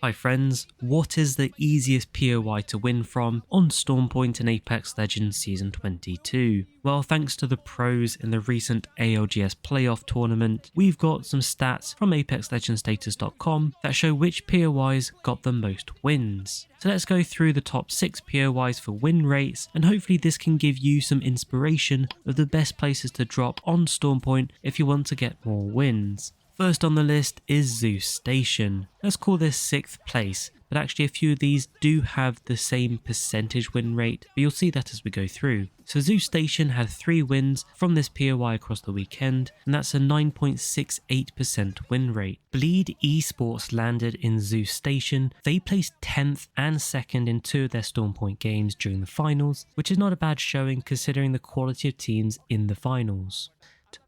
Hi friends, what is the easiest POI to win from on Stormpoint in Apex Legends Season 22? Well, thanks to the pros in the recent ALGS Playoff tournament, we've got some stats from ApexLegendsStatus.com that show which POIs got the most wins. So let's go through the top 6 POIs for win rates, and hopefully this can give you some inspiration of the best places to drop on Stormpoint if you want to get more wins. First on the list is Zeus Station. Let's call this 6th place, but actually a few of these do have the same percentage win rate, but you'll see that as we go through. So Zeus Station had 3 wins from this POI across the weekend, and that's a 9.68% win rate. Bleed Esports landed in Zeus Station. They placed 10th and 2nd in 2 of their Stormpoint games during the finals, which is not a bad showing considering the quality of teams in the finals.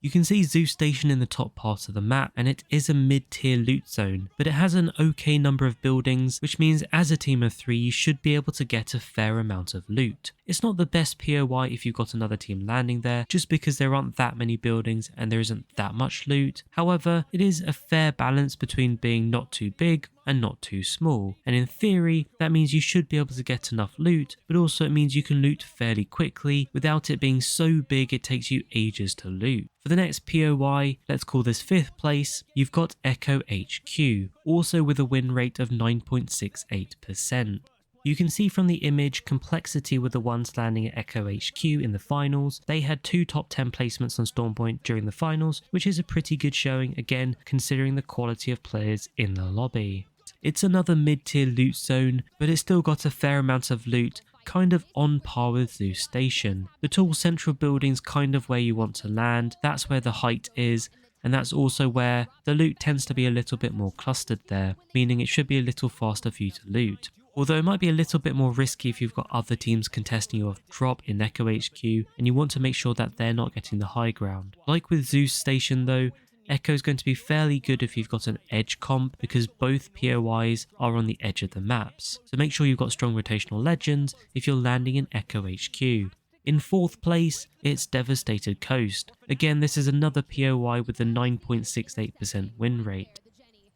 You can see Zeus Station in the top part of the map, and it is a mid-tier loot zone, but it has an okay number of buildings, which means as a team of 3 you should be able to get a fair amount of loot. It's not the best POI if you've got another team landing there, just because there aren't that many buildings and there isn't that much loot. However, it is a fair balance between being not too big and not too small, and in theory that means you should be able to get enough loot, but also it means you can loot fairly quickly without it being so big it takes you ages to loot. For the next POI, let's call this 5th place, you've got Echo HQ, also with a win rate of 9.68%. You can see from the image Complexity were the ones landing at Echo HQ in the finals. They had 2 top 10 placements on Stormpoint during the finals, which is a pretty good showing again considering the quality of players in the lobby. It's another mid-tier loot zone, but it's still got a fair amount of loot, kind of on par with Zeus Station. The tall central building's kind of where you want to land, that's where the height is, and that's also where the loot tends to be a little bit more clustered there, meaning it should be a little faster for you to loot. Although it might be a little bit more risky if you've got other teams contesting your drop in Echo HQ and you want to make sure that they're not getting the high ground. Like with Zeus Station though, Echo is going to be fairly good if you've got an edge comp because both POIs are on the edge of the maps. So make sure you've got strong rotational legends if you're landing in Echo HQ. In 4th place, it's Devastated Coast. Again, this is another POI with a 9.68% win rate.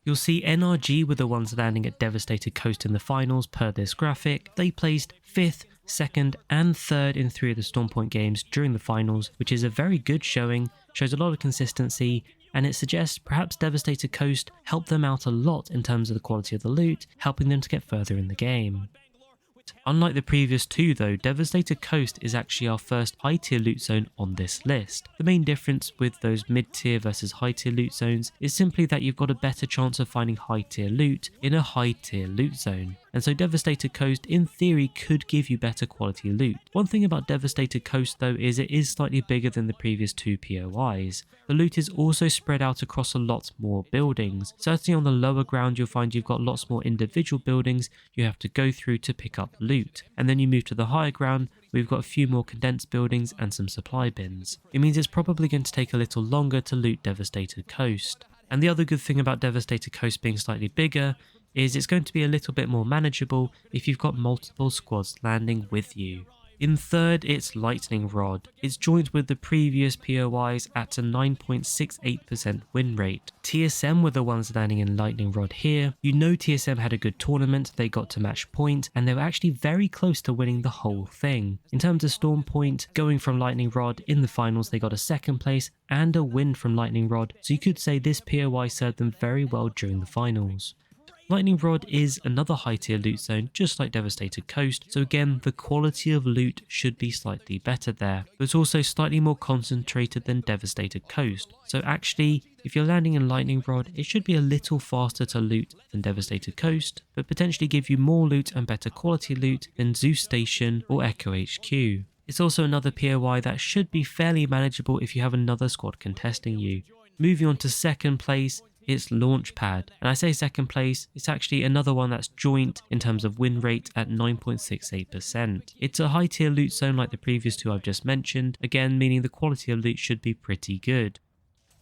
You'll see NRG were the ones landing at Devastated Coast in the finals per this graphic. They placed 5th, 2nd and 3rd in 3 of the Stormpoint games during the finals, which is a very good showing, shows a lot of consistency, and it suggests perhaps Devastated Coast helped them out a lot in terms of the quality of the loot, helping them to get further in the game. Unlike the previous 2 though, Devastated Coast is actually our first high tier loot zone on this list. The main difference with those mid tier versus high tier loot zones is simply that you've got a better chance of finding high tier loot in a high tier loot zone. And so Devastated Coast in theory could give you better quality loot. One thing about Devastated Coast though is it is slightly bigger than the previous 2 POIs. The loot is also spread out across a lot more buildings. Certainly on the lower ground you'll find you've got lots more individual buildings you have to go through to pick up loot. And then you move to the higher ground, we've got a few more condensed buildings and some supply bins. It means it's probably going to take a little longer to loot Devastated Coast. And the other good thing about Devastated Coast being slightly bigger is it's going to be a little bit more manageable if you've got multiple squads landing with you. In 3rd, it's Lightning Rod. It's joined with the previous POIs at a 9.68% win rate. TSM were the ones landing in Lightning Rod here. You know TSM had a good tournament, they got to match point, and they were actually very close to winning the whole thing. In terms of Stormpoint, going from Lightning Rod in the finals, they got a 2nd place and a win from Lightning Rod, so you could say this POI served them very well during the finals. Lightning Rod is another high tier loot zone just like Devastated Coast, so again the quality of loot should be slightly better there, but it's also slightly more concentrated than Devastated Coast. So actually if you're landing in Lightning Rod it should be a little faster to loot than Devastated Coast, but potentially give you more loot and better quality loot than Zeus Station or Echo HQ. It's also another POI that should be fairly manageable if you have another squad contesting you. Moving on to 2nd place, it's Launchpad, and I say 2nd place, it's actually another one that's joint in terms of win rate at 9.68%. It's a high tier loot zone like the previous 2 I've just mentioned, again meaning the quality of loot should be pretty good.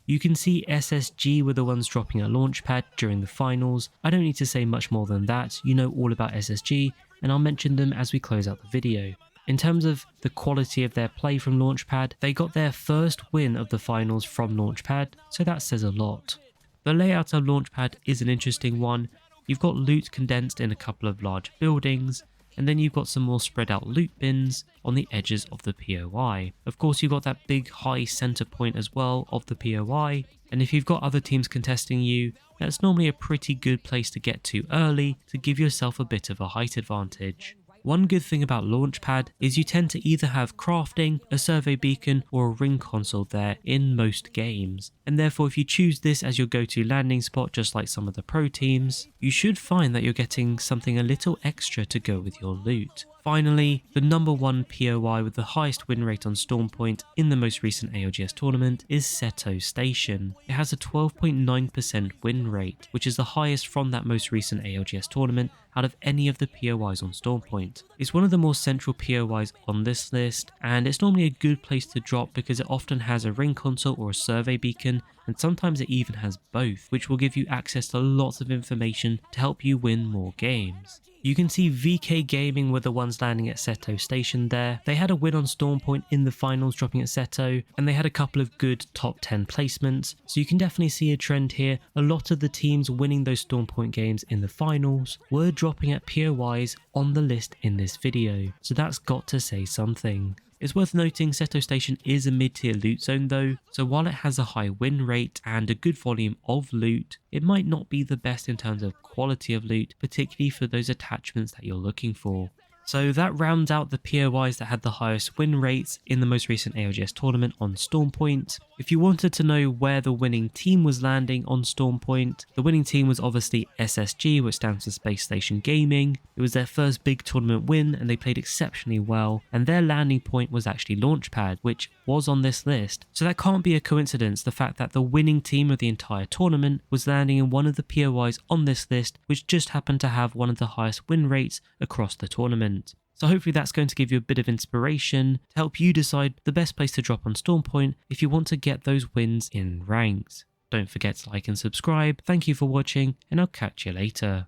You can see SSG were the ones dropping at Launchpad during the finals. I don't need to say much more than that, you know all about SSG, and I'll mention them as we close out the video. In terms of the quality of their play from Launchpad, they got their first win of the finals from Launchpad, so that says a lot. The layout of Launchpad is an interesting one. you've got loot condensed in a couple of large buildings, and then you've got some more spread out loot bins on the edges of the POI. Of course, you've got that big high center point as well of the POI, and if you've got other teams contesting you, that's normally a pretty good place to get to early to give yourself a bit of a height advantage. One good thing about Launchpad is you tend to either have crafting, a survey beacon, or a ring console there in most games, and therefore if you choose this as your go-to landing spot just like some of the pro teams, you should find that you're getting something a little extra to go with your loot. Finally, the number one POI with the highest win rate on Stormpoint in the most recent ALGS tournament is Ceto Station. It has a 12.9% win rate, which is the highest from that most recent ALGS tournament out of any of the POIs on Stormpoint. It's one of the more central POIs on this list, and it's normally a good place to drop because it often has a ring console or a survey beacon, and sometimes it even has both, which will give you access to lots of information to help you win more games. You can see VK Gaming were the ones landing at Ceto Station there. They had a win on Stormpoint in the finals dropping at Ceto, and they had a couple of good top 10 placements, so you can definitely see a trend here. A lot of the teams winning those Stormpoint games in the finals were dropping at POIs on the list in this video, so that's got to say something. It's worth noting Ceto Station is a mid-tier loot zone though, so while it has a high win rate and a good volume of loot, it might not be the best in terms of quality of loot, particularly for those attachments that you're looking for. So that rounds out the POIs that had the highest win rates in the most recent ALGS tournament on Stormpoint. If you wanted to know where the winning team was landing on Stormpoint, the winning team was obviously SSG, which stands for Space Station Gaming. It was their first big tournament win and they played exceptionally well, and their landing point was actually Launchpad, which was on this list. So that can't be a coincidence, the fact that the winning team of the entire tournament was landing in one of the POIs on this list, which just happened to have one of the highest win rates across the tournament. So hopefully that's going to give you a bit of inspiration to help you decide the best place to drop on Stormpoint if you want to get those wins in ranks. Don't forget to like and subscribe. Thank you for watching, and I'll catch you later.